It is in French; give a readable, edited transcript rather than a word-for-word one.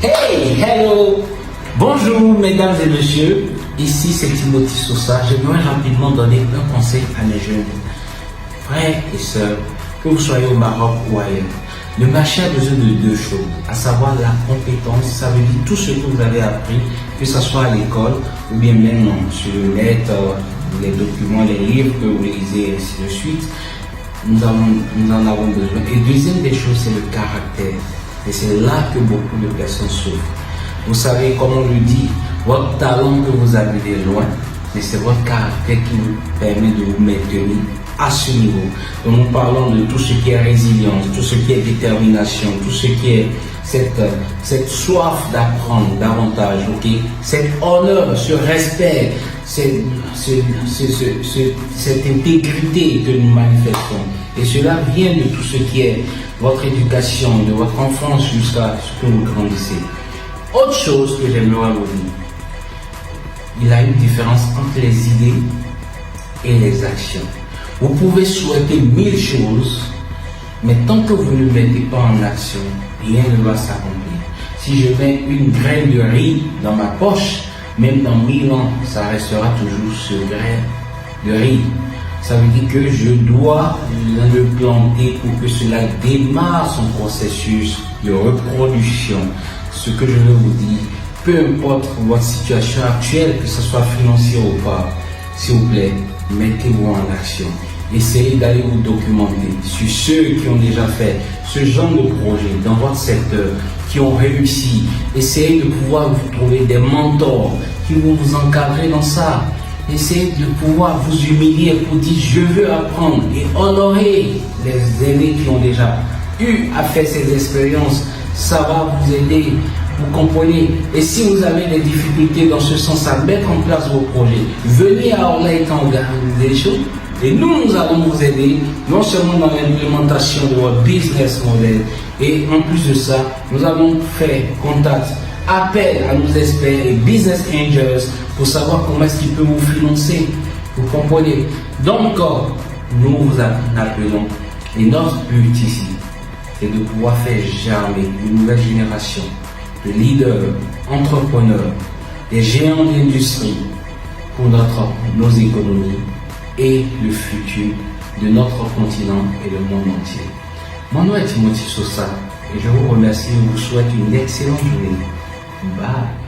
Hey, hello, bonjour mesdames et messieurs, ici c'est Timothy Sosa. J'aimerais rapidement donner un conseil à mes jeunes frères et sœurs, que vous soyez au Maroc ou ailleurs. Le marché a besoin de deux choses, à savoir la compétence, ça veut dire tout ce que vous avez appris, que ce soit à l'école ou bien même sur le net, les documents, les livres que vous lisez et ainsi de suite. Nous en avons besoin. Et deuxième des choses, c'est le caractère. Et c'est là que beaucoup de personnes souffrent. Vous savez, comme on le dit, votre talent peut vous amener loin, mais c'est votre caractère qui vous permet de vous maintenir à ce niveau. Donc nous parlons de tout ce qui est résilience, tout ce qui est détermination, tout ce qui est cette soif d'apprendre davantage, okay? Cet honneur, ce respect, cette intégrité que nous manifestons. Et cela vient de tout ce qui est votre éducation, de votre enfance jusqu'à ce que vous grandissez. Autre chose que j'aimerais vous dire, il y a une différence entre les idées et les actions. Vous pouvez souhaiter 1000 choses, mais tant que vous ne mettez pas en action, rien ne va s'accomplir. Si je mets une graine de riz dans ma poche, même dans 1000 ans, ça restera toujours ce grain de riz. Ça veut dire que je dois le planter pour que cela démarre son processus de reproduction. Ce que je veux vous dire, peu importe votre situation actuelle, que ce soit financière ou pas, s'il vous plaît, mettez-vous en action. Essayez d'aller vous documenter sur ceux qui ont déjà fait ce genre de projet dans votre secteur, qui ont réussi. Essayez de pouvoir vous trouver des mentors qui vont vous encadrer dans ça. Essayez de pouvoir vous humilier pour dire je veux apprendre et honorer les aînés qui ont déjà eu à faire ces expériences. Ça va vous aider, vous comprenez. Et si vous avez des difficultés dans ce sens à mettre en place vos projets, venez à Orlaïtan organiser les choses. Et nous allons vous aider, non seulement dans l'implémentation de votre business model, et en plus de ça, nous allons faire contact, appel à nos experts et business angels pour savoir comment est-ce qu'ils peuvent vous financer. Vous comprenez? Donc, nous vous appelons. Et notre but ici, c'est de pouvoir faire germer une nouvelle génération de leaders, entrepreneurs, des géants de l'industrie pour nos économies et le futur de notre continent et le monde entier. Mon nom est Timothy Sosa et je vous remercie et vous souhaite une excellente journée. Bye.